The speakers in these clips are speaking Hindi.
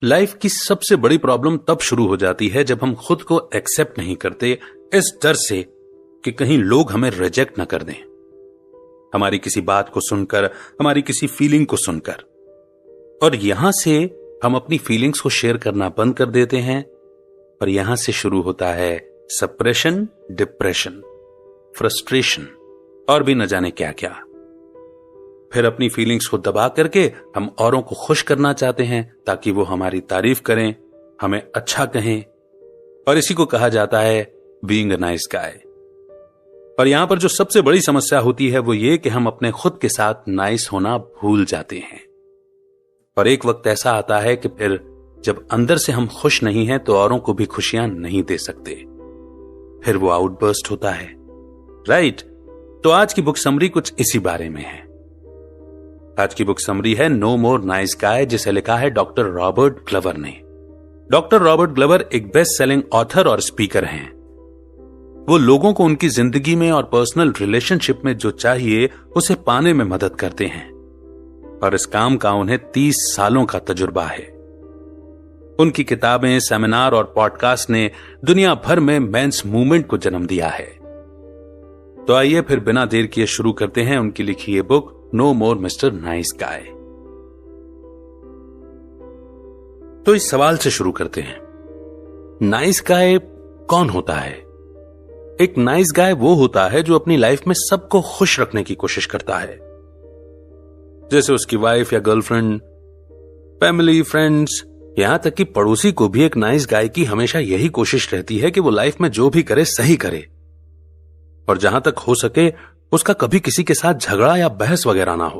लाइफ की सबसे बड़ी प्रॉब्लम तब शुरू हो जाती है जब हम खुद को एक्सेप्ट नहीं करते, इस डर से कि कहीं लोग हमें रिजेक्ट ना कर दें, हमारी किसी बात को सुनकर, हमारी किसी फीलिंग को सुनकर। और यहां से हम अपनी फीलिंग्स को शेयर करना बंद कर देते हैं और यहां से शुरू होता है सप्रेशन, डिप्रेशन, फ्रस्ट्रेशन और भी न जाने क्या क्या। फिर अपनी फीलिंग्स को दबा करके हम औरों को खुश करना चाहते हैं ताकि वो हमारी तारीफ करें, हमें अच्छा कहें, और इसी को कहा जाता है बीइंग अ नाइस गाय। और यहां पर जो सबसे बड़ी समस्या होती है वो ये कि हम अपने खुद के साथ नाइस होना भूल जाते हैं। और एक वक्त ऐसा आता है कि फिर जब अंदर से हम खुश नहीं हैं तो औरों को भी खुशियां नहीं दे सकते, फिर वो आउटबर्स्ट होता है, राइट? तो आज की बुक समरी कुछ इसी बारे में है। आज की बुक समरी है नो मोर नाइस गाय, जिसे लिखा है डॉक्टर रॉबर्ट ग्लवर ने। डॉक्टर रॉबर्ट ग्लवर एक बेस्ट सेलिंग ऑथर और स्पीकर हैं। वो लोगों को उनकी जिंदगी में और पर्सनल रिलेशनशिप में जो चाहिए उसे पाने में मदद करते हैं, और इस काम का उन्हें 30 सालों का तजुर्बा है। उनकी किताबें, सेमिनार और पॉडकास्ट ने दुनिया भर में मेंस मूवमेंट को जन्म दिया है। तो आइए फिर बिना देर किए शुरू करते हैं उनकी लिखी ये book no more mister nice गाय। तो इस सवाल से शुरू करते हैं, नाइस गाय कौन होता है? एक नाइस गाय वो होता है जो अपनी लाइफ में सबको खुश रखने की कोशिश करता है, जैसे उसकी वाइफ या गर्लफ्रेंड, फैमिली, फ्रेंड्स, यहां तक कि पड़ोसी को भी एक नाइस गाय की हमेशा यही कोशिश रहती है कि वो लाइफ में जो भी करे सही करे, और जहां तक हो सके उसका कभी किसी के साथ झगड़ा या बहस वगैरह ना हो।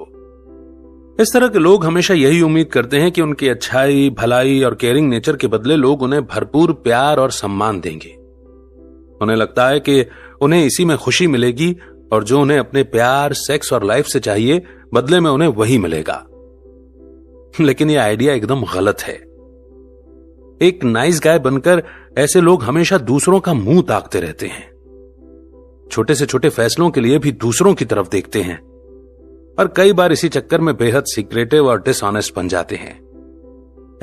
इस तरह के लोग हमेशा यही उम्मीद करते हैं कि उनकी अच्छाई, भलाई और केयरिंग नेचर के बदले लोग उन्हें भरपूर प्यार और सम्मान देंगे। उन्हें लगता है कि उन्हें इसी में खुशी मिलेगी, और जो उन्हें अपने प्यार, सेक्स और लाइफ से चाहिए बदले में उन्हें वही मिलेगा। लेकिन यह आइडिया एकदम गलत है। एक नाइस गाय बनकर ऐसे लोग हमेशा दूसरों का मुंह ताकते रहते हैं, छोटे से छोटे फैसलों के लिए भी दूसरों की तरफ देखते हैं, और कई बार इसी चक्कर में बेहद सीक्रेटिव और डिसऑनेस्ट बन जाते हैं।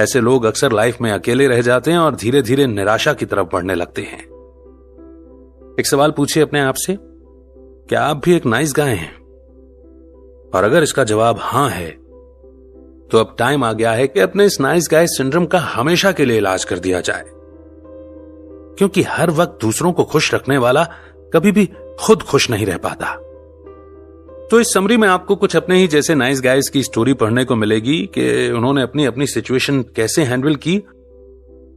ऐसे लोग अक्सर लाइफ में अकेले रह जाते हैं और धीरे धीरे निराशा की तरफ बढ़ने लगते हैं। एक सवाल पूछिए अपने आप से, क्या आप भी एक नाइस गाय हैं? और अगर इसका जवाब हां है, तो अब टाइम आ गया है कि अपने इस नाइस गाय सिंड्रोम का हमेशा के लिए इलाज कर दिया जाए, क्योंकि हर वक्त दूसरों को खुश रखने वाला कभी भी खुद खुश नहीं रह पाता। तो इस समरी में आपको कुछ अपने ही जैसे नाइस गाइज की स्टोरी पढ़ने को मिलेगी कि उन्होंने अपनी अपनी सिचुएशन कैसे हैंडल की,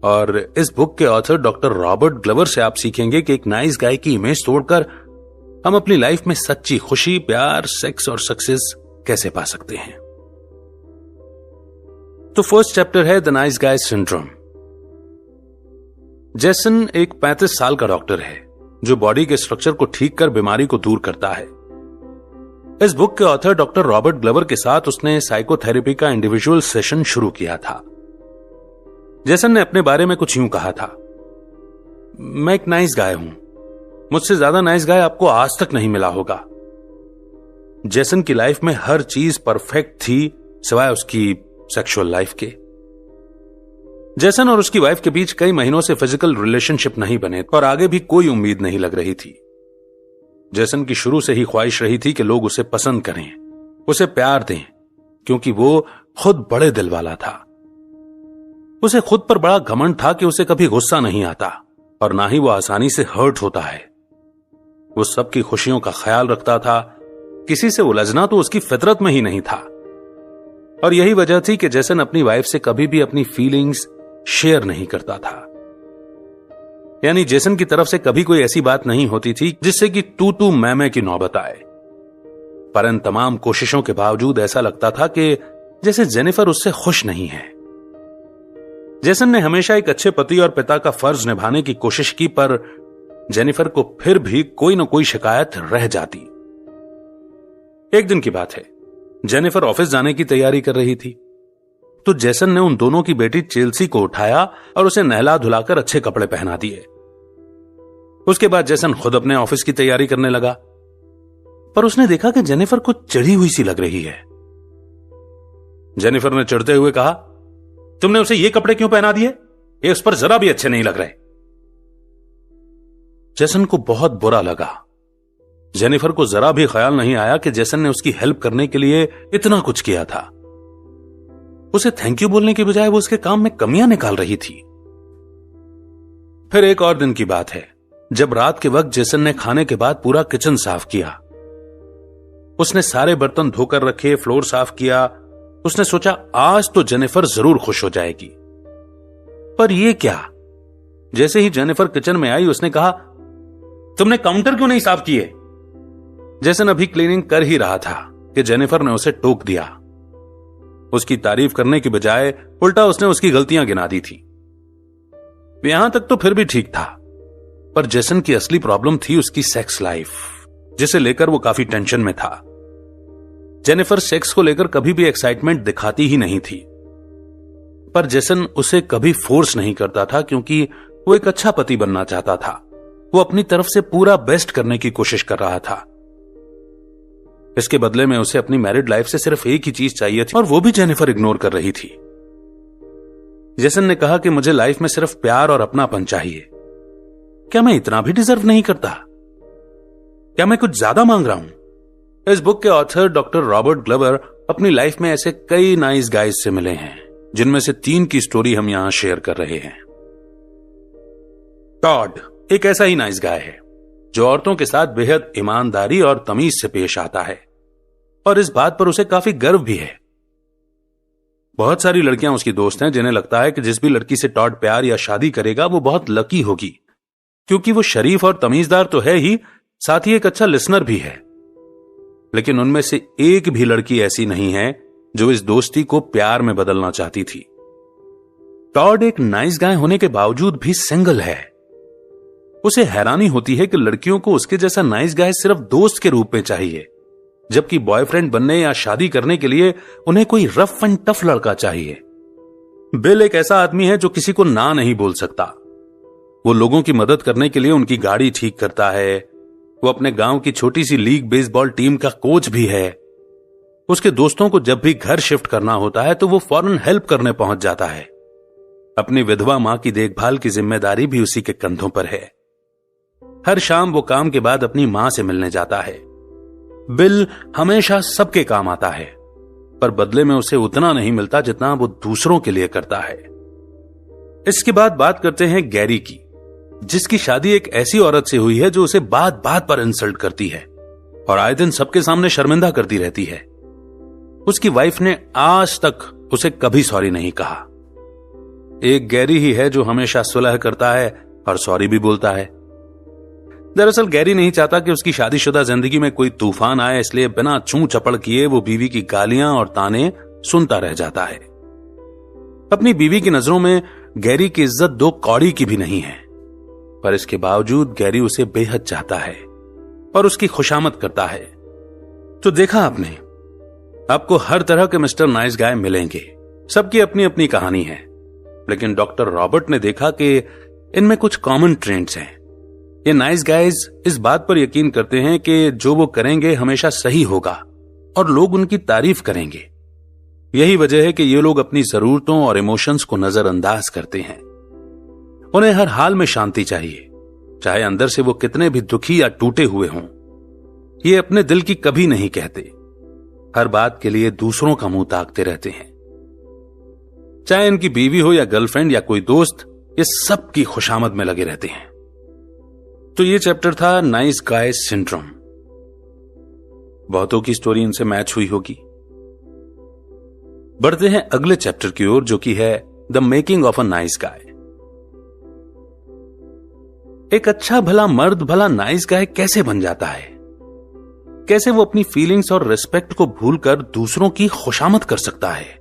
और इस बुक के ऑथर डॉक्टर रॉबर्ट ग्लवर से आप सीखेंगे कि एक नाइस गाय की इमेज तोड़कर हम अपनी लाइफ में सच्ची खुशी, प्यार, सेक्स और सक्सेस कैसे पा सकते हैं। तो फर्स्ट चैप्टर है the nice guy syndrome. Jason एक 35 साल का डॉक्टर है जो बॉडी के स्ट्रक्चर को ठीक कर बीमारी को दूर करता है। इस बुक के ऑथर डॉक्टर रॉबर्ट ग्लवर के साथ उसने साइकोथेरेपी का इंडिविजुअल सेशन शुरू किया था। जेसन ने अपने बारे में कुछ यूं कहा था, मैं एक नाइस गाय हूं, मुझसे ज्यादा नाइस गाय आपको आज तक नहीं मिला होगा। जेसन की लाइफ में हर चीज परफेक्ट थी सिवाय उसकी सेक्सुअल लाइफ के। जेसन और उसकी वाइफ के बीच कई महीनों से फिजिकल रिलेशनशिप नहीं बने और आगे भी कोई उम्मीद नहीं लग रही थी। जेसन की शुरू से ही ख्वाहिश रही थी कि लोग उसे पसंद करें, उसे प्यार दें, क्योंकि वो खुद बड़े दिल वाला था। उसे खुद पर बड़ा घमंड था कि उसे कभी गुस्सा नहीं आता और ना ही वो आसानी से हर्ट होता है। वो सबकी खुशियों का ख्याल रखता था, किसी से उलझना तो उसकी फितरत में ही नहीं था। और यही वजह थी कि जेसन अपनी वाइफ से कभी भी अपनी फीलिंग्स शेयर नहीं करता था। यानी जेसन की तरफ से कभी कोई ऐसी बात नहीं होती थी जिससे कि तू मैं की नौबत आए। पर इन तमाम कोशिशों के बावजूद ऐसा लगता था कि जैसे जेनिफर उससे खुश नहीं है। जेसन ने हमेशा एक अच्छे पति और पिता का फर्ज निभाने की कोशिश की, पर जेनिफर को फिर भी कोई न कोई शिकायत रह जाती। एक दिन की बात है, जेनिफर ऑफिस जाने की तैयारी कर रही थी, तो जेसन ने उन दोनों की बेटी चेल्सी को उठाया और उसे नहला धुलाकर अच्छे कपड़े पहना दिए। उसके बाद जेसन खुद अपने ऑफिस की तैयारी करने लगा, पर उसने देखा कि जेनिफर कुछ चिढ़ी हुई सी लग रही है। जेनिफर ने चिढ़ते हुए कहा, तुमने उसे ये कपड़े क्यों पहना दिए? ये उस पर जरा भी अच्छे नहीं लग रहे। जेसन को बहुत बुरा लगा। जेनिफर को जरा भी ख्याल नहीं आया कि जेसन ने उसकी हेल्प करने के लिए इतना कुछ किया था। उसे थैंक यू बोलने के बजाय वो उसके काम में कमियां निकाल रही थी। फिर एक और दिन की बात है, जब रात के वक्त जेसन ने खाने के बाद पूरा किचन साफ किया। उसने सारे बर्तन धोकर रखे, फ्लोर साफ किया। उसने सोचा आज तो जेनिफर जरूर खुश हो जाएगी। पर यह क्या? जैसे ही जेनिफर किचन में आई उसने कहा, तुमने काउंटर क्यों नहीं साफ किए? जेसन अभी क्लीनिंग कर ही रहा था कि जेनिफर ने उसे टोक दिया। उसकी तारीफ करने की बजाय उल्टा उसने उसकी गलतियां गिना दी थी। यहां तक तो फिर भी ठीक था, पर जेसन की असली प्रॉब्लम थी उसकी सेक्स लाइफ, जिसे लेकर वो काफी टेंशन में था। जेनिफर सेक्स को लेकर कभी भी एक्साइटमेंट दिखाती ही नहीं थी, पर जेसन उसे कभी फोर्स नहीं करता था क्योंकि वो एक अच्छा पति बनना चाहता था। वो अपनी तरफ से पूरा बेस्ट करने की कोशिश कर रहा था। इसके बदले में उसे अपनी मैरिड लाइफ से सिर्फ एक ही चीज चाहिए थी, और वो भी जेनिफर इग्नोर कर रही थी। जेसन ने कहा कि मुझे लाइफ में सिर्फ प्यार और अपनापन चाहिए। क्या मैं इतना भी डिजर्व नहीं करता? क्या मैं कुछ ज्यादा मांग रहा हूं? इस बुक के ऑथर डॉक्टर रॉबर्ट ग्लवर अपनी लाइफ में ऐसे कई नाइस गाइज से मिले हैं, जिनमें से 3 की स्टोरी हम यहां शेयर कर रहे हैं। टॉड एक ऐसा ही नाइस गाय है जो औरतों के साथ बेहद ईमानदारी और तमीज से पेश आता है, और इस बात पर उसे काफी गर्व भी है। बहुत सारी लड़कियां उसकी दोस्त हैं जिन्हें लगता है कि जिस भी लड़की से टॉड प्यार या शादी करेगा वो बहुत लकी होगी, क्योंकि वो शरीफ और तमीजदार तो है ही, साथ ही एक अच्छा लिसनर भी है। लेकिन उनमें से एक भी लड़की ऐसी नहीं है जो इस दोस्ती को प्यार में बदलना चाहती थी। टॉड एक नाइस गाय होने के बावजूद भी सिंगल है। उसे हैरानी होती है कि लड़कियों को उसके जैसा नाइस गाय सिर्फ दोस्त के रूप में चाहिए, जबकि बॉयफ्रेंड बनने या शादी करने के लिए उन्हें कोई रफ एंड टफ लड़का चाहिए। बिल एक ऐसा आदमी है जो किसी को ना नहीं बोल सकता। वो लोगों की मदद करने के लिए उनकी गाड़ी ठीक करता है। वो अपने गांव की छोटी सी लीग बेसबॉल टीम का कोच भी है। उसके दोस्तों को जब भी घर शिफ्ट करना होता है तो वो फौरन हेल्प करने पहुंच जाता है। अपनी विधवा मां की देखभाल की जिम्मेदारी भी उसी के कंधों पर है। हर शाम वो काम के बाद अपनी मां से मिलने जाता है। बिल हमेशा सबके काम आता है, पर बदले में उसे उतना नहीं मिलता जितना वो दूसरों के लिए करता है। इसके बाद बात करते हैं गैरी की, जिसकी शादी एक ऐसी औरत से हुई है जो उसे बात बात पर इंसल्ट करती है और आए दिन सबके सामने शर्मिंदा करती रहती है। उसकी वाइफ ने आज तक उसे कभी सॉरी नहीं कहा। एक गैरी ही है जो हमेशा सुलह करता है और सॉरी भी बोलता है। दरअसल गैरी नहीं चाहता कि उसकी शादीशुदा जिंदगी में कोई तूफान आए, इसलिए बिना चूं चपड़ किए वो बीवी की गालियां और ताने सुनता रह जाता है। अपनी बीवी की नजरों में गैरी की इज्जत 2 कौड़ी की भी नहीं है, पर इसके बावजूद गैरी उसे बेहद चाहता है और उसकी खुशामद करता है। तो देखा आपने, आपको हर तरह के मिस्टर नाइस गाय मिलेंगे, सबकी अपनी अपनी कहानी है, लेकिन डॉक्टर रॉबर्ट ने देखा कि इनमें कुछ कॉमन ट्रेंड्स हैं। ये नाइस गाइज इस बात पर यकीन करते हैं कि जो वो करेंगे हमेशा सही होगा और लोग उनकी तारीफ करेंगे। यही वजह है कि ये लोग अपनी जरूरतों और इमोशंस को नजरअंदाज करते हैं। उन्हें हर हाल में शांति चाहिए, चाहे अंदर से वो कितने भी दुखी या टूटे हुए हों। ये अपने दिल की कभी नहीं कहते, हर बात के लिए दूसरों का मुंह ताकते रहते हैं। चाहे इनकी बीवी हो या गर्लफ्रेंड या कोई दोस्त, ये सब की खुशामद में लगे रहते हैं। तो ये चैप्टर था नाइस गाय सिंड्रोम। बहुतों की स्टोरी इनसे मैच हुई होगी। बढ़ते हैं अगले चैप्टर की ओर, जो कि है the making of a nice guy. एक अच्छा भला मर्द भला नाइस गाय कैसे बन जाता है? कैसे वो अपनी फीलिंग्स और रिस्पेक्ट को भूलकर दूसरों की खुशामद कर सकता है?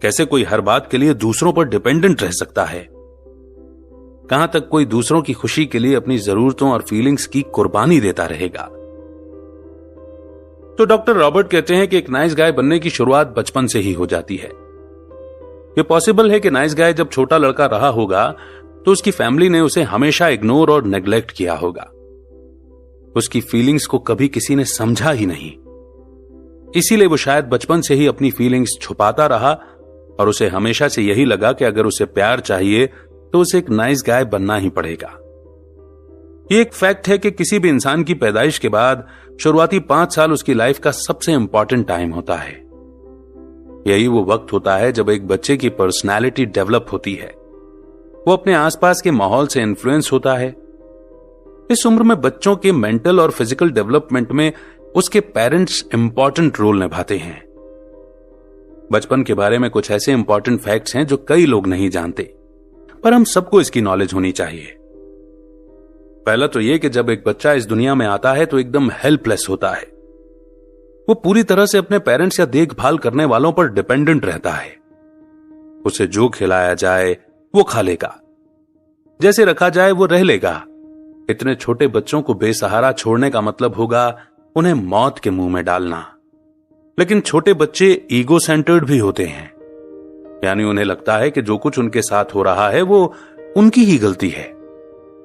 कैसे कोई हर बात के लिए दूसरों पर डिपेंडेंट रह सकता है? कहां तक कोई दूसरों की खुशी के लिए अपनी जरूरतों और फीलिंग्स की कुर्बानी देता रहेगा? तो डॉक्टर रॉबर्ट कहते हैं कि एक नाइस गाय बनने की शुरुआत बचपन से ही हो जाती है। यह पॉसिबल है कि नाइस गाय जब छोटा लड़का रहा होगा तो उसकी फैमिली ने उसे हमेशा इग्नोर और नेग्लेक्ट किया होगा। उसकी फीलिंग्स को कभी किसी ने समझा ही नहीं, इसीलिए वो शायद बचपन से ही अपनी फीलिंग्स छुपाता रहा और उसे हमेशा से यही लगा कि अगर उसे प्यार चाहिए तो उसे एक नाइस गाय बनना ही पड़ेगा। ये एक फैक्ट है कि किसी भी इंसान की पैदाइश के बाद शुरुआती 5 साल उसकी लाइफ का सबसे इंपॉर्टेंट टाइम होता है। यही वो वक्त होता है जब एक बच्चे की पर्सनैलिटी डेवलप होती है, वो अपने आसपास के माहौल से इन्फ्लुएंस होता है। इस उम्र में बच्चों के मेंटल और फिजिकल डेवलपमेंट में उसके पेरेंट्स इंपॉर्टेंट रोल निभाते हैं। बचपन के बारे में कुछ ऐसे इंपॉर्टेंट फैक्ट्स हैं जो कई लोग नहीं जानते, पर हम सबको इसकी नॉलेज होनी चाहिए। पहला तो यह कि जब एक बच्चा इस दुनिया में आता है तो एकदम हेल्पलेस होता है। वो पूरी तरह से अपने पेरेंट्स या देखभाल करने वालों पर डिपेंडेंट रहता है। उसे जो खिलाया जाए वो खा लेगा, जैसे रखा जाए वो रह लेगा। इतने छोटे बच्चों को बेसहारा छोड़ने का मतलब होगा उन्हें मौत के मुंह में डालना। लेकिन छोटे बच्चे ईगो सेंटर्ड भी होते हैं, यानी उन्हें लगता है कि जो कुछ उनके साथ हो रहा है वो उनकी ही गलती है।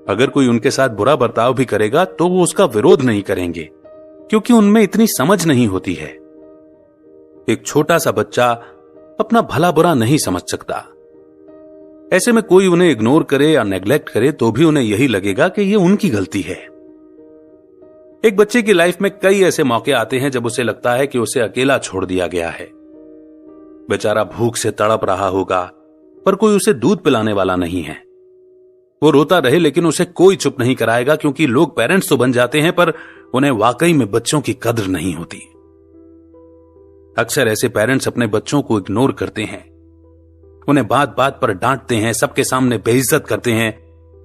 अगर कोई उनके साथ बुरा बर्ताव भी करेगा तो वो उसका विरोध नहीं करेंगे, क्योंकि उनमें इतनी समझ नहीं होती है। एक छोटा सा बच्चा अपना भला बुरा नहीं समझ सकता। ऐसे में कोई उन्हें इग्नोर करे या नेग्लेक्ट करे तो भी उन्हें यही लगेगा कि ये उनकी गलती है। एक बच्चे की लाइफ में कई ऐसे मौके आते हैं जब उसे लगता है कि उसे अकेला छोड़ दिया गया है। बेचारा भूख से तड़प रहा होगा, पर कोई उसे दूध पिलाने वाला नहीं है। वो रोता रहे लेकिन उसे कोई चुप नहीं कराएगा, क्योंकि लोग पेरेंट्स तो बन जाते हैं पर उन्हें वाकई में बच्चों की कद्र नहीं होती। अक्सर ऐसे पेरेंट्स अपने बच्चों को इग्नोर करते हैं, उन्हें बात बात पर डांटते हैं, सबके सामने बेइज्जत करते हैं,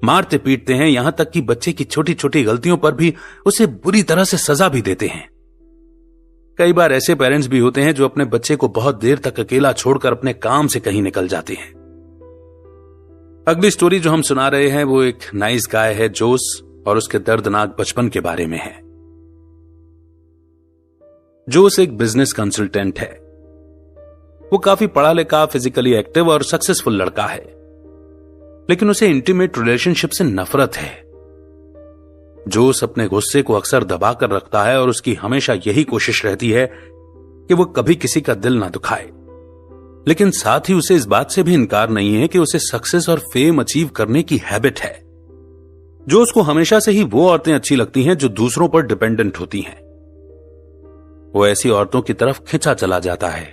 मारते पीटते हैं, यहां तक कि बच्चे की छोटी छोटी गलतियों पर भी उसे बुरी तरह से सजा भी देते हैं। कई बार ऐसे पेरेंट्स भी होते हैं जो अपने बच्चे को बहुत देर तक अकेला छोड़कर अपने काम से कहीं निकल जाते हैं। अगली स्टोरी जो हम सुना रहे हैं वो एक नाइस गाय है, जोस, और उसके दर्दनाक बचपन के बारे में है। जोस एक बिजनेस कंसल्टेंट है। वो काफी पढ़ा लिखा, फिजिकली एक्टिव और सक्सेसफुल लड़का है, लेकिन उसे इंटीमेट रिलेशनशिप से नफरत है। जोस अपने गुस्से को अक्सर दबा कर रखता है और उसकी हमेशा यही कोशिश रहती है कि वो कभी किसी का दिल ना दुखाए। लेकिन साथ ही उसे इस बात से भी इनकार नहीं है कि उसे सक्सेस और फेम अचीव करने की हैबिट है। जोस को हमेशा से ही वो औरतें अच्छी लगती हैं जो दूसरों पर डिपेंडेंट होती हैं। वो ऐसी औरतों की तरफ खिंचा चला जाता है।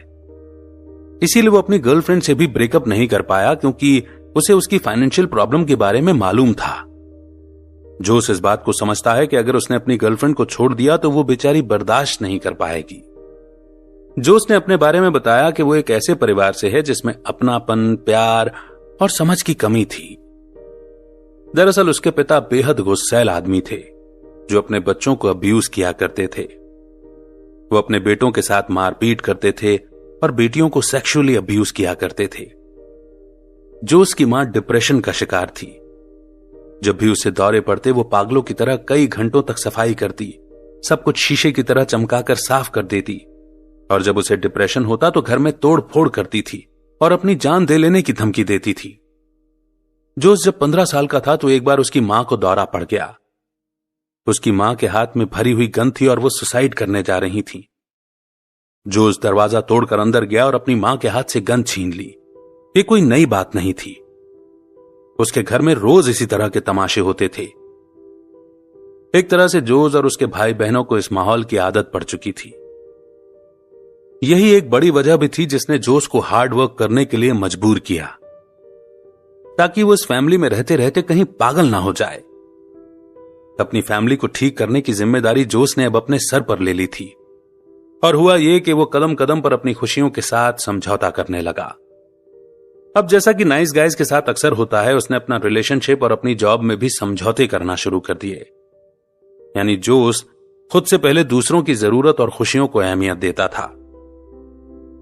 इसीलिए वो अपनी गर्लफ्रेंड से भी ब्रेकअप नहीं कर पाया, क्योंकि उसे उसकी फाइनेंशियल प्रॉब्लम के बारे में मालूम था। जोस इस बात को समझता है कि अगर उसने अपनी गर्लफ्रेंड को छोड़ दिया तो वो बेचारी बर्दाश्त नहीं कर पाएगी। जोस ने अपने बारे में बताया कि वो एक ऐसे परिवार से है जिसमें अपनापन, प्यार और समझ की कमी थी। दरअसल उसके पिता बेहद गुस्सैल आदमी थे जो अपने बच्चों को अब्यूज किया करते थे। वो अपने बेटों के साथ मारपीट करते थे और बेटियों को सेक्सुअली अब्यूज किया करते थे। जोस की मां डिप्रेशन का शिकार थी। जब भी उसे दौरे पड़ते वो पागलों की तरह कई घंटों तक सफाई करती, सब कुछ शीशे की तरह चमकाकर साफ कर देती, और जब उसे डिप्रेशन होता तो घर में तोड़ फोड़ करती थी और अपनी जान दे लेने की धमकी देती थी। जोस जब 15 साल का था तो एक बार उसकी मां को दौरा पड़ गया। उसकी मां के हाथ में भरी हुई गन थी और वो सुसाइड करने जा रही थी। जोस दरवाजा तोड़कर अंदर गया और अपनी मां के हाथ से गन छीन ली। ये कोई नई बात नहीं थी। उसके घर में रोज इसी तरह के तमाशे होते थे। एक तरह से जोस और उसके भाई बहनों को इस माहौल की आदत पड़ चुकी थी। यही एक बड़ी वजह भी थी जिसने जोस को हार्ड वर्क करने के लिए मजबूर किया, ताकि वो इस फैमिली में रहते रहते कहीं पागल ना हो जाए। अपनी फैमिली को ठीक करने की जिम्मेदारी जोस ने अब अपने सर पर ले ली थी, और हुआ यह कि वो कदम कदम पर अपनी खुशियों के साथ समझौता करने लगा। अब जैसा कि नाइस गाइज के साथ अक्सर होता है, उसने अपना रिलेशनशिप और अपनी जॉब में भी समझौते करना शुरू कर दिए। यानी जोस खुद से पहले दूसरों की जरूरत और खुशियों को अहमियत देता था।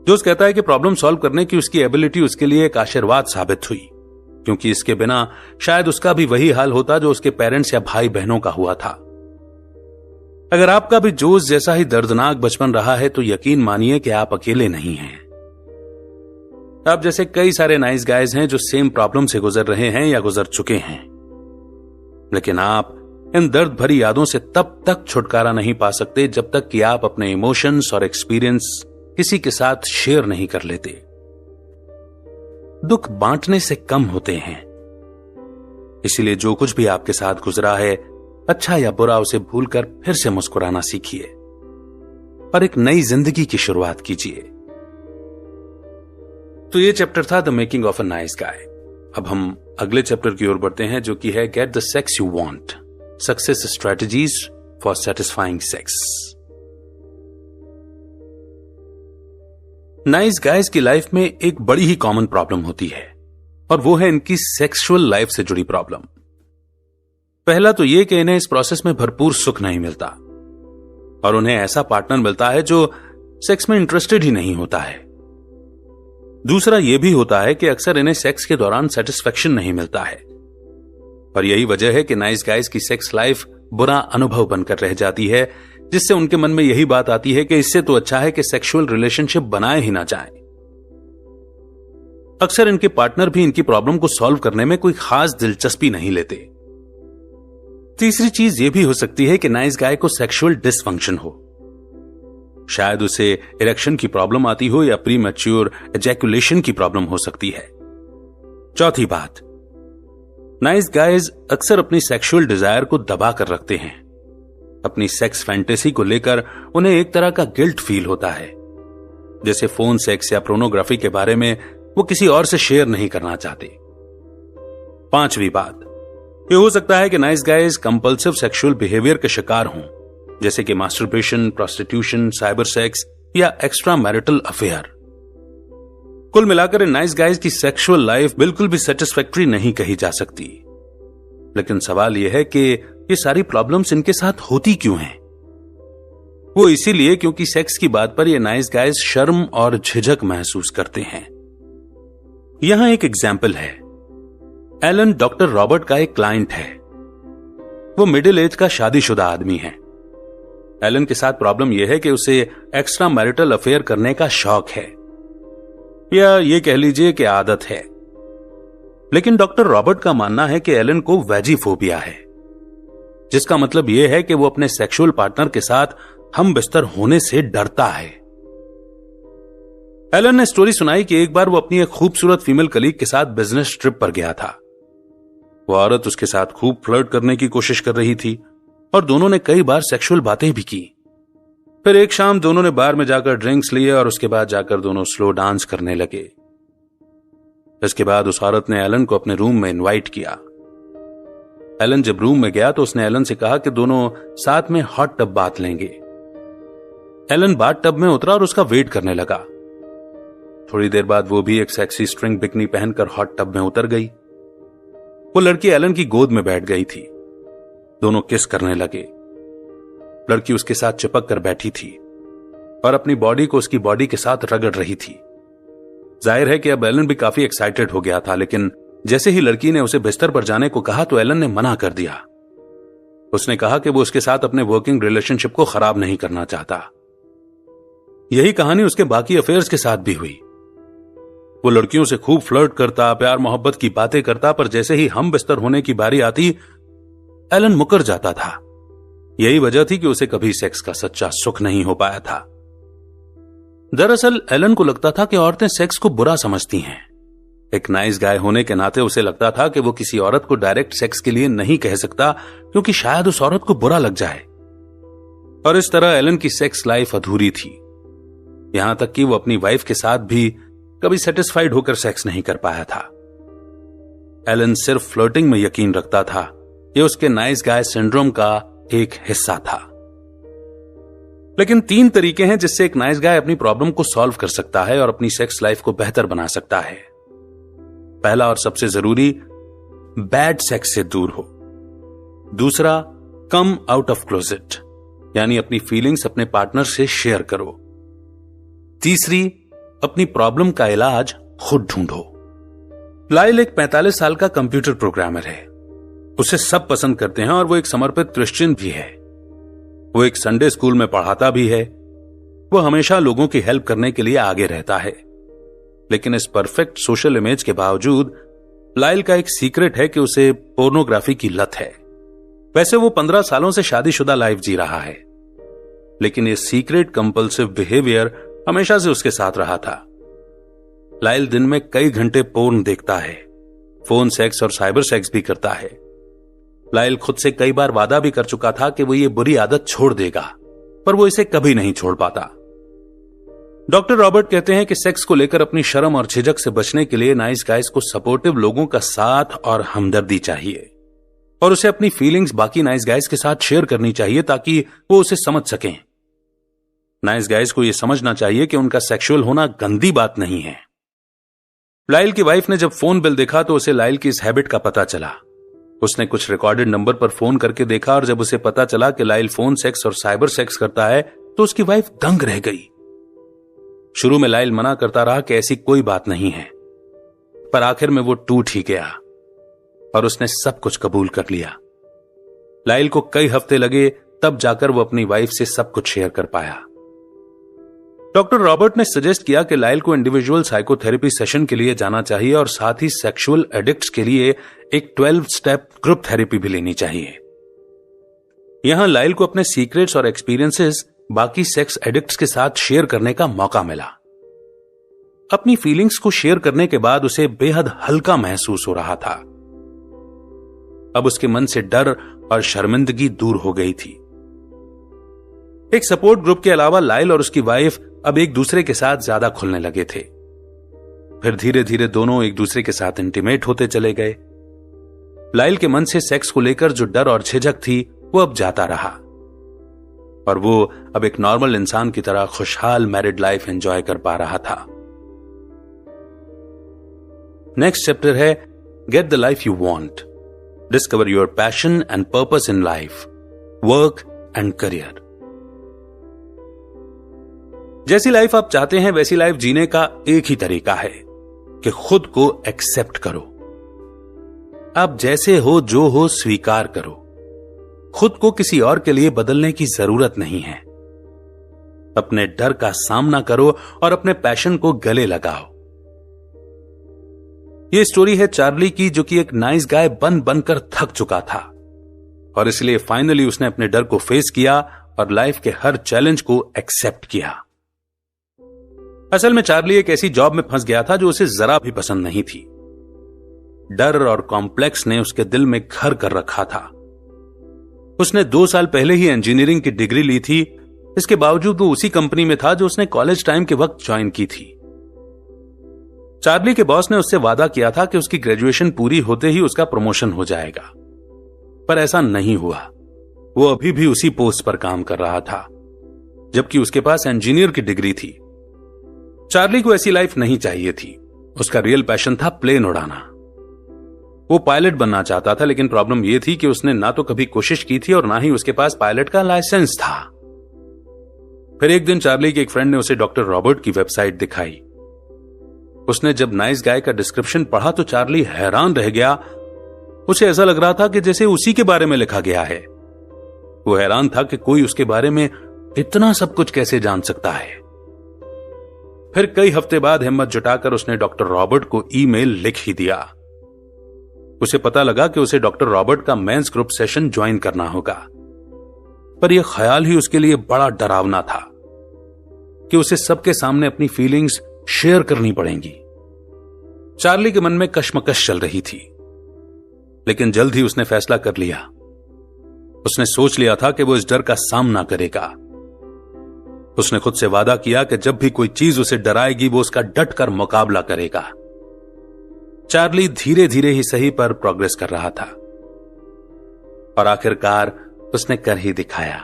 जोस कहता है कि प्रॉब्लम सॉल्व करने की उसकी एबिलिटी उसके लिए एक आशीर्वाद साबित हुई, क्योंकि इसके बिना शायद उसका भी वही हाल होता जो उसके पेरेंट्स या भाई बहनों का हुआ था। अगर आपका भी जोस जैसा ही दर्दनाक बचपन रहा है तो यकीन मानिए कि आप अकेले नहीं हैं। आप जैसे कई सारे नाइस गाइज हैं जो सेम प्रॉब्लम से गुजर रहे हैं या गुजर चुके हैं, लेकिन आप इन दर्द भरी यादों से तब तक छुटकारा नहीं पा सकते जब तक कि आप अपने इमोशंस और एक्सपीरियंस किसी के साथ शेयर नहीं कर लेते। दुख बांटने से कम होते हैं। इसीलिए जो कुछ भी आपके साथ गुजरा है, अच्छा या बुरा, उसे भूलकर फिर से मुस्कुराना सीखिए और एक नई जिंदगी की शुरुआत कीजिए। तो ये चैप्टर था the making of a nice guy. अब हम अगले चैप्टर की ओर बढ़ते हैं, जो कि है get the sex you want, success strategies for satisfying sex. Nice guys की लाइफ में एक बड़ी ही कॉमन प्रॉब्लम होती है, और वो है इनकी सेक्सुअल लाइफ से जुड़ी प्रॉब्लम। पहला तो यह कि इन्हें इस प्रोसेस में भरपूर सुख नहीं मिलता, और उन्हें ऐसा पार्टनर मिलता है जो सेक्स में इंटरेस्टेड ही नहीं होता है। दूसरा यह भी होता है कि अक्सर इन्हें सेक्स के दौरान सेटिस्फेक्शन नहीं मिलता है, और यही वजह है कि नाइस गाइज की सेक्स लाइफ बुरा अनुभव बनकर रह जाती है, जिससे उनके मन में यही बात आती है कि इससे तो अच्छा है कि सेक्सुअल रिलेशनशिप बनाए ही ना जाए। अक्सर इनके पार्टनर भी इनकी प्रॉब्लम को सॉल्व करने में कोई खास दिलचस्पी नहीं लेते। तीसरी चीज यह भी हो सकती है कि नाइस गाय को सेक्सुअल डिसफंक्शन हो। शायद उसे इरेक्शन की प्रॉब्लम आती हो या प्री मैच्योर एजैकुलेशन की प्रॉब्लम हो सकती है। चौथी बात, नाइस गाइज अक्सर अपनी सेक्सुअल डिजायर को दबा कर रखते हैं। अपनी सेक्स फैंटेसी को लेकर उन्हें एक तरह का गिल्ट फील होता है, जैसे फोन सेक्स या पोर्नोग्राफी के बारे में वो किसी और से शेयर नहीं करना चाहते। पांचवी बात, ये हो सकता है कि nice guys compulsive sexual behaviour के शिकार हों, जैसे कि मास्टरबेशन, प्रोस्टिट्यूशन, साइबर सेक्स या एक्स्ट्रा मैरिटल अफेयर। कुल मिलाकर नाइस गाइज की सेक्सुअल लाइफ बिल्कुल भी सेटिस्फैक्टरी नहीं कही जा सकती। लेकिन सवाल यह है कि ये सारी प्रॉब्लम्स इनके साथ होती क्यों हैं? वो इसीलिए क्योंकि सेक्स की बात पर ये नाइस गाइज शर्म और झिझक महसूस करते हैं। यहां एक एग्जाम्पल है। एलन डॉक्टर रॉबर्ट का एक क्लाइंट है। वो मिडिल एज का शादीशुदा आदमी है। एलन के साथ प्रॉब्लम यह है कि उसे एक्स्ट्रा मैरिटल अफेयर करने का शौक है, या ये कह लीजिए कि आदत है। लेकिन डॉक्टर रॉबर्ट का मानना है कि एलन को वेजीफोबिया है, जिसका मतलब यह है कि वो अपने सेक्सुअल पार्टनर के साथ हम बिस्तर होने से डरता है। एलन ने स्टोरी सुनाई कि एक बार वो अपनी एक खूबसूरत फीमेल कलीग के साथ बिजनेस ट्रिप पर गया था। वो औरत उसके साथ खूब फ्लर्ट करने की कोशिश कर रही थी और दोनों ने कई बार सेक्सुअल बातें भी की। फिर एक शाम दोनों ने बार में जाकर ड्रिंक्स लिए और उसके बाद जाकर दोनों स्लो डांस करने लगे। इसके बाद उस औरत ने एलन को अपने रूम में इनवाइट किया। एलन जब रूम में गया तो उसने एलन से कहा कि दोनों साथ में हॉट टब बात लेंगे। एलन बाथ टब में उतरा और उसका वेट करने लगा। थोड़ी देर बाद वो भी एक सेक्सी स्ट्रिंग बिकनी पहनकर हॉट टब में उतर गई। वो लड़की एलन की गोद में बैठ गई थी। दोनों किस करने लगे। लड़की उसके साथ चिपक कर बैठी थी और अपनी बॉडी को उसकी बॉडी के साथ रगड़ रही थी। जाहिर है कि अब एलन भी काफी एक्साइटेड हो गया था, लेकिन जैसे ही लड़की ने उसे बिस्तर पर जाने को कहा तो एलन ने मना कर दिया। उसने कहा कि वो उसके साथ अपने वर्किंग रिलेशनशिप को खराब नहीं करना चाहता। यही कहानी उसके बाकी अफेयर्स के साथ भी हुई। वो लड़कियों से खूब फ्लर्ट करता, प्यार मोहब्बत की बातें करता, पर जैसे ही हम बिस्तर होने की बारी आती एलन मुकर जाता था। यही वजह थी कि उसे कभी सेक्स का सच्चा सुख नहीं हो पाया था। दरअसल एलन को लगता था कि औरतें सेक्स को बुरा समझती हैं। एक नाइस गाय होने के नाते उसे लगता था कि वो किसी औरत को डायरेक्ट सेक्स के लिए नहीं कह सकता, क्योंकि शायद उस औरत को बुरा लग जाए। और इस तरह एलन की सेक्स लाइफ अधूरी थी। यहां तक कि वो अपनी वाइफ के साथ भी कभी सेटिस्फाइड होकर सेक्स नहीं कर पाया था। एलन सिर्फ फ्लर्टिंग में यकीन रखता था। ये उसके नाइस गाय सिंड्रोम का एक हिस्सा था। लेकिन 3 तरीके हैं जिससे एक नाइस गाय अपनी प्रॉब्लम को सॉल्व कर सकता है और अपनी सेक्स लाइफ को बेहतर बना सकता है। पहला और सबसे जरूरी, बैड सेक्स से दूर हो। दूसरा, कम आउट ऑफ क्लोजेट, यानी अपनी फीलिंग्स अपने पार्टनर से शेयर करो। तीसरी, अपनी प्रॉब्लम का इलाज खुद ढूंढो। लाइल एक 45 साल का कंप्यूटर प्रोग्रामर है। उसे सब पसंद करते हैं और वो एक समर्पित क्रिश्चियन भी है। वो एक संडे स्कूल में पढ़ाता भी है। वो हमेशा लोगों की हेल्प करने के लिए आगे रहता है। लेकिन इस परफेक्ट सोशल इमेज के बावजूद लाइल का एक सीक्रेट है कि उसे पोर्नोग्राफी की लत है। वैसे वो 15 सालों से शादीशुदा लाइफ जी रहा है, लेकिन ये सीक्रेट कंपल्सिव बिहेवियर हमेशा से उसके साथ रहा था। लाइल दिन में कई घंटे पोर्न देखता है, फोन सेक्स और साइबर सेक्स भी करता है। लाइल खुद से कई बार वादा भी कर चुका था कि वो ये बुरी आदत छोड़ देगा, पर वो इसे कभी नहीं छोड़ पाता। डॉक्टर रॉबर्ट कहते हैं कि सेक्स को लेकर अपनी शर्म और झिझक से बचने के लिए नाइस गाइज को सपोर्टिव लोगों का साथ और हमदर्दी चाहिए, और उसे अपनी फीलिंग्स बाकी नाइस गाइज के साथ शेयर करनी चाहिए ताकि वो उसे समझ सकें। नाइस गाइज को यह समझना चाहिए कि उनका सेक्सुअल होना गंदी बात नहीं है। लाइल की वाइफ ने जब फोन बिल देखा तो उसे लाइल की इस हैबिट का पता चला। उसने कुछ रिकॉर्डेड नंबर पर फोन करके देखा, और जब उसे पता चला कि लाइल फोन सेक्स और साइबर सेक्स करता है तो उसकी वाइफ दंग रह गई। शुरू में लाइल मना करता रहा कि ऐसी कोई बात नहीं है, पर आखिर में वो टूट ही गया और उसने सब कुछ कबूल कर लिया। लाइल को कई हफ्ते लगे, तब जाकर वो अपनी वाइफ से सब कुछ शेयर कर पाया। डॉक्टर रॉबर्ट ने सजेस्ट किया कि लाइल को इंडिविजुअल साइकोथेरेपी सेशन के लिए जाना चाहिए और साथ ही सेक्सुअल एडिक्ट्स के लिए एक 12 स्टेप ग्रुप थेरेपी भी लेनी चाहिए। यहां लाइल को अपने सीक्रेट्स और एक्सपीरियंसेस बाकी सेक्स एडिक्ट्स के साथ शेयर करने का मौका मिला। अपनी फीलिंग्स को शेयर करने के बाद उसे बेहद हल्का महसूस हो रहा था। अब उसके मन से डर और शर्मिंदगी दूर हो गई थी। एक सपोर्ट ग्रुप के अलावा लाइल और उसकी वाइफ अब एक दूसरे के साथ ज्यादा खुलने लगे थे। फिर धीरे धीरे दोनों एक दूसरे के साथ इंटीमेट होते चले गए। लाइल के मन से सेक्स को लेकर जो डर और झिझक थी वो अब जाता रहा, और वो अब एक नॉर्मल इंसान की तरह खुशहाल मैरिड लाइफ एंजॉय कर पा रहा था। नेक्स्ट चैप्टर है get the life you want, discover your passion and purpose in life, work and career. जैसी लाइफ आप चाहते हैं वैसी लाइफ जीने का एक ही तरीका है कि खुद को एक्सेप्ट करो। आप जैसे हो, जो हो, स्वीकार करो। खुद को किसी और के लिए बदलने की जरूरत नहीं है। अपने डर का सामना करो और अपने पैशन को गले लगाओ। यह स्टोरी है चार्ली की, जो कि एक नाइस गाय बन बनकर थक चुका था, और इसलिए फाइनली उसने अपने डर को फेस किया और लाइफ के हर चैलेंज को एक्सेप्ट किया। असल में चार्ली एक ऐसी जॉब में फंस गया था जो उसे जरा भी पसंद नहीं थी। डर और कॉम्प्लेक्स ने उसके दिल में घर कर रखा था। उसने 2 साल पहले ही इंजीनियरिंग की डिग्री ली थी। इसके बावजूद वो उसी कंपनी में था जो उसने कॉलेज टाइम के वक्त ज्वाइन की थी। चार्ली के बॉस ने उससे वादा किया था कि उसकी ग्रेजुएशन पूरी होते ही उसका प्रमोशन हो जाएगा, पर ऐसा नहीं हुआ। वो अभी भी उसी पोस्ट पर काम कर रहा था, जबकि उसके पास इंजीनियर की डिग्री थी। चार्ली को ऐसी लाइफ नहीं चाहिए थी। उसका रियल पैशन था प्लेन उड़ाना। वो पायलट बनना चाहता था, लेकिन प्रॉब्लम यह थी कि उसने ना तो कभी कोशिश की थी और ना ही उसके पास पायलट का लाइसेंस था। फिर एक दिन चार्ली के एक फ्रेंड ने उसे डॉक्टर रॉबर्ट की वेबसाइट दिखाई। उसने जब नाइस गाय का डिस्क्रिप्शन पढ़ा तो चार्ली हैरान रह गया। उसे ऐसा लग रहा था कि जैसे उसी के बारे में लिखा गया है। वो हैरान था कि कोई उसके बारे में इतना सब कुछ कैसे जान सकता है। फिर कई हफ्ते बाद हिम्मत जुटाकर उसने डॉक्टर रॉबर्ट को ईमेल लिख ही दिया। उसे पता लगा कि उसे डॉक्टर रॉबर्ट का मेंस ग्रुप सेशन ज्वाइन करना होगा, पर यह ख्याल ही उसके लिए बड़ा डरावना था कि उसे सबके सामने अपनी फीलिंग्स शेयर करनी पड़ेंगी। चार्ली के मन में कश्मकश चल रही थी, लेकिन जल्द ही उसने फैसला कर लिया। उसने सोच लिया था कि वो इस डर का सामना करेगा। उसने खुद से वादा किया कि जब भी कोई चीज उसे डराएगी वो उसका डट कर मुकाबला करेगा। चार्ली धीरे धीरे ही सही पर प्रोग्रेस कर रहा था, और आखिरकार उसने कर ही दिखाया।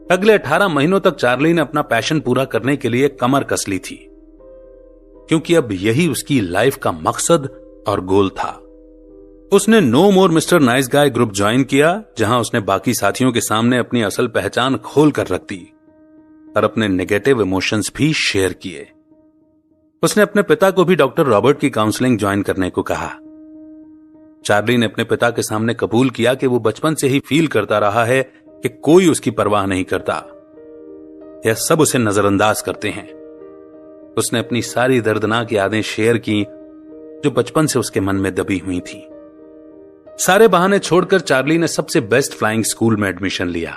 अगले 18 महीनों तक चार्ली ने अपना पैशन पूरा करने के लिए कमर कस ली थी, क्योंकि अब यही उसकी लाइफ का मकसद और गोल था। उसने no more mister nice guy group join किया, जहां उसने बाकी साथियों के सामने अपनी असल पहचान खोल कर रख दी और अपने नेगेटिव इमोशंस भी शेयर किए। उसने अपने पिता को भी डॉक्टर रॉबर्ट की काउंसलिंग ज्वाइन करने को कहा। चार्ली ने अपने पिता के सामने कबूल किया कि वो बचपन से ही फील करता रहा है कि कोई उसकी परवाह नहीं करता, यह सब उसे नजरअंदाज करते हैं। उसने अपनी सारी दर्दनाक यादें शेयर की जो बचपन से उसके मन में दबी हुई थी। सारे बहाने छोड़कर चार्ली ने सबसे बेस्ट फ्लाइंग स्कूल में एडमिशन लिया।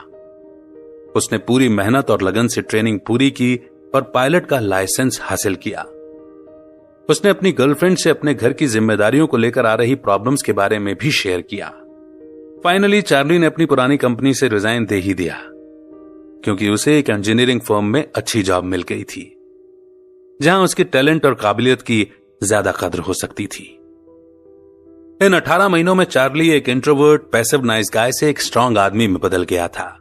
उसने पूरी मेहनत और लगन से ट्रेनिंग पूरी की और पायलट का लाइसेंस हासिल किया। उसने अपनी गर्लफ्रेंड से अपने घर की जिम्मेदारियों को लेकर आ रही प्रॉब्लम्स के बारे में भी शेयर किया। फाइनली चार्ली ने अपनी पुरानी कंपनी से रिजाइन दे ही दिया, क्योंकि उसे एक इंजीनियरिंग फर्म में अच्छी जॉब मिल गई थी, जहां उसके टैलेंट और काबिलियत की ज्यादा कदर हो सकती थी। इन 18 महीनों में चार्ली एक इंट्रोवर्ट पैसिव नाइस गाय से एक स्ट्रांग आदमी में बदल गया था,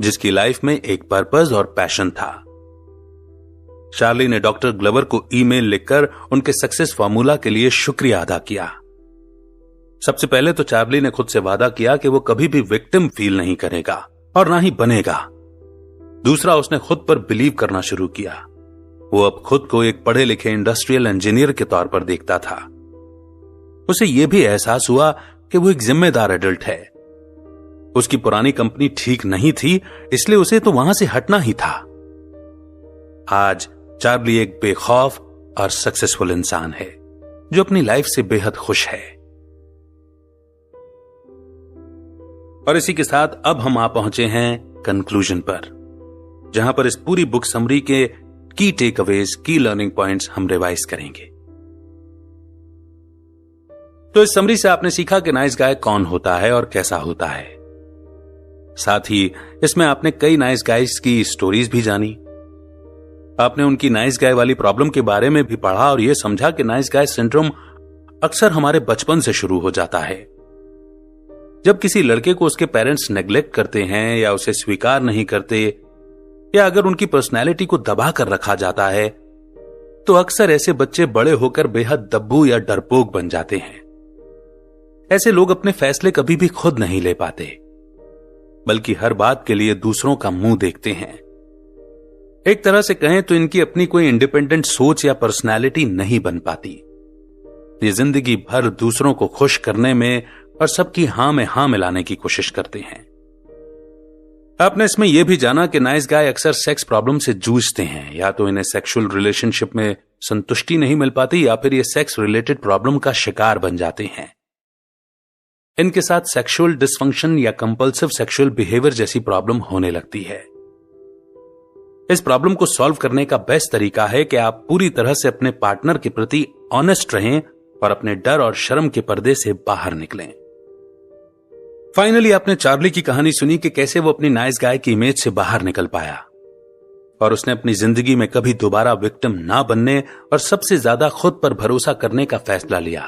जिसकी लाइफ में एक पर्पस और पैशन था। चार्ली ने डॉक्टर ग्लवर को ईमेल लिखकर उनके सक्सेस फार्मूला के लिए शुक्रिया अदा किया। सबसे पहले तो चार्ली ने खुद से वादा किया कि वो कभी भी विक्टिम फील नहीं करेगा और ना ही बनेगा। दूसरा, उसने खुद पर बिलीव करना शुरू किया। वो अब खुद को एक पढ़े लिखे इंडस्ट्रियल इंजीनियर के तौर पर देखता था। उसे यह भी एहसास हुआ कि वो एक जिम्मेदार एडल्ट है। उसकी पुरानी कंपनी ठीक नहीं थी, इसलिए उसे तो वहां से हटना ही था। आज चार्ली एक बेखौफ और सक्सेसफुल इंसान है, जो अपनी लाइफ से बेहद खुश है। और इसी के साथ अब हम आ पहुंचे हैं कंक्लूजन पर, जहां पर इस पूरी बुक समरी के की टेक अवेज, की लर्निंग पॉइंट्स हम रिवाइज करेंगे। तो इस समरी से आपने सीखा कि नाइस गाय कौन होता है और कैसा होता है। साथ ही इसमें आपने कई नाइस गाइज की स्टोरीज भी जानी। आपने उनकी नाइस गाय वाली प्रॉब्लम के बारे में भी पढ़ा और यह समझा कि नाइस गाय सिंड्रोम अक्सर हमारे बचपन से शुरू हो जाता है। जब किसी लड़के को उसके पेरेंट्स नेग्लेक्ट करते हैं या उसे स्वीकार नहीं करते, या अगर उनकी पर्सनैलिटी को दबा कर रखा जाता है, तो अक्सर ऐसे बच्चे बड़े होकर बेहद दब्बू या डरपोक बन जाते हैं। ऐसे लोग अपने फैसले कभी भी खुद नहीं ले पाते, बल्कि हर बात के लिए दूसरों का मुंह देखते हैं। एक तरह से कहें तो इनकी अपनी कोई इंडिपेंडेंट सोच या पर्सनैलिटी नहीं बन पाती। ये जिंदगी भर दूसरों को खुश करने में और सबकी हां में हां मिलाने की कोशिश करते हैं। आपने इसमें यह भी जाना कि नाइस गाय अक्सर सेक्स प्रॉब्लम से जूझते हैं। या तो इन्हें सेक्सुअल रिलेशनशिप में संतुष्टि नहीं मिल पाती, या फिर ये सेक्स रिलेटेड प्रॉब्लम का शिकार बन जाते हैं। इनके साथ सेक्सुअल डिसफंक्शन या कंपल्सिव सेक्सुअल बिहेवियर जैसी प्रॉब्लम होने लगती है। इस प्रॉब्लम को सॉल्व करने का बेस्ट तरीका है कि आप पूरी तरह से अपने पार्टनर के प्रति ऑनेस्ट रहें और अपने डर और शर्म के पर्दे से बाहर निकलें। फाइनली आपने चार्ली की कहानी सुनी कि कैसे वो अपनी नाइस गाय की इमेज से बाहर निकल पाया और उसने अपनी जिंदगी में कभी दोबारा विक्टिम ना बनने और सबसे ज्यादा खुद पर भरोसा करने का फैसला लिया।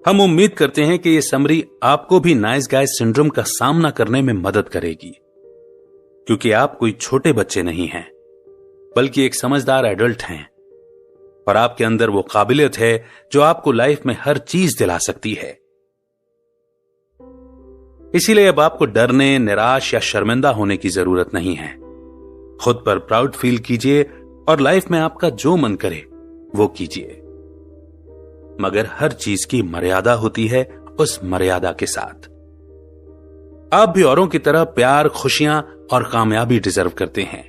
हम उम्मीद करते हैं कि ये समरी आपको भी नाइस गाय सिंड्रोम का सामना करने में मदद करेगी, क्योंकि आप कोई छोटे बच्चे नहीं हैं, बल्कि एक समझदार एडल्ट हैं और आपके अंदर वो काबिलियत है जो आपको लाइफ में हर चीज दिला सकती है। इसीलिए अब आपको डरने, निराश या शर्मिंदा होने की जरूरत नहीं है। खुद पर प्राउड फील कीजिए और लाइफ में आपका जो मन करे वो कीजिए, मगर हर चीज की मर्यादा होती है, उस मर्यादा के साथ। आप भी औरों की तरह प्यार, खुशियां और कामयाबी डिजर्व करते हैं।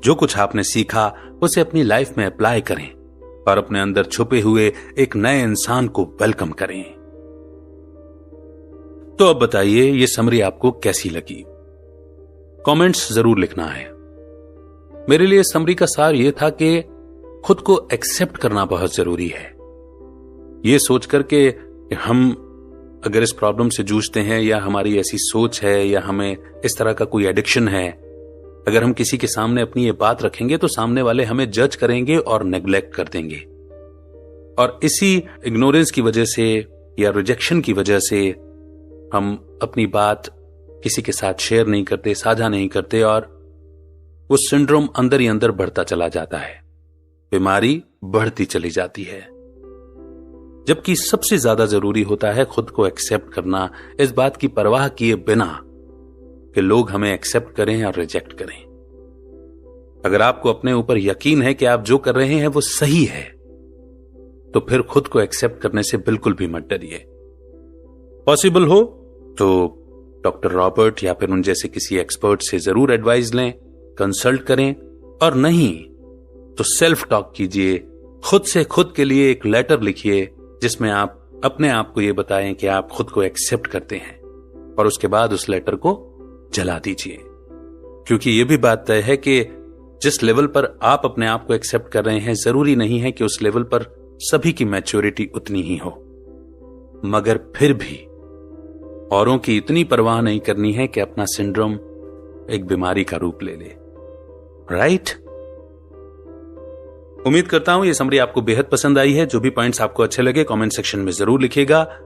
जो कुछ आपने सीखा उसे अपनी लाइफ में अप्लाई करें और अपने अंदर छुपे हुए एक नए इंसान को वेलकम करें। तो अब बताइए ये समरी आपको कैसी लगी? कमेंट्स जरूर लिखना है। मेरे लिए समरी का सार यह था कि खुद को एक्सेप्ट करना बहुत जरूरी है। यह सोचकर के हम अगर इस प्रॉब्लम से जूझते हैं, या हमारी ऐसी सोच है, या हमें इस तरह का कोई एडिक्शन है, अगर हम किसी के सामने अपनी ये बात रखेंगे तो सामने वाले हमें जज करेंगे और नेग्लेक्ट कर देंगे। और इसी इग्नोरेंस की वजह से या रिजेक्शन की वजह से हम अपनी बात किसी के साथ शेयर नहीं करते, साझा नहीं करते, और वो सिंड्रोम अंदर ही अंदर बढ़ता चला जाता है, बीमारी बढ़ती चली जाती है। जबकि सबसे ज्यादा जरूरी होता है खुद को एक्सेप्ट करना, इस बात की परवाह किए बिना कि लोग हमें एक्सेप्ट करें या रिजेक्ट करें। अगर आपको अपने ऊपर यकीन है कि आप जो कर रहे हैं वो सही है, तो फिर खुद को एक्सेप्ट करने से बिल्कुल भी मत डरिए। पॉसिबल हो तो डॉक्टर रॉबर्ट या फिर उन जैसे किसी एक्सपर्ट से जरूर एडवाइस लें, कंसल्ट करें, और नहीं तो सेल्फ टॉक कीजिए। खुद से खुद के लिए एक लेटर लिखिए जिसमें आप अपने आप को यह बताएं कि आप खुद को एक्सेप्ट करते हैं, और उसके बाद उस लेटर को जला दीजिए। क्योंकि यह भी बात तय है कि जिस लेवल पर आप अपने आप को एक्सेप्ट कर रहे हैं, जरूरी नहीं है कि उस लेवल पर सभी की मैच्योरिटी उतनी ही हो, मगर फिर भी औरों की इतनी परवाह नहीं करनी है कि अपना सिंड्रोम एक बीमारी का रूप ले ले। राइट? उम्मीद करता हूं ये समरी आपको बेहद पसंद आई है। जो भी पॉइंट्स आपको अच्छे लगे कमेंट सेक्शन में जरूर लिखिएगा।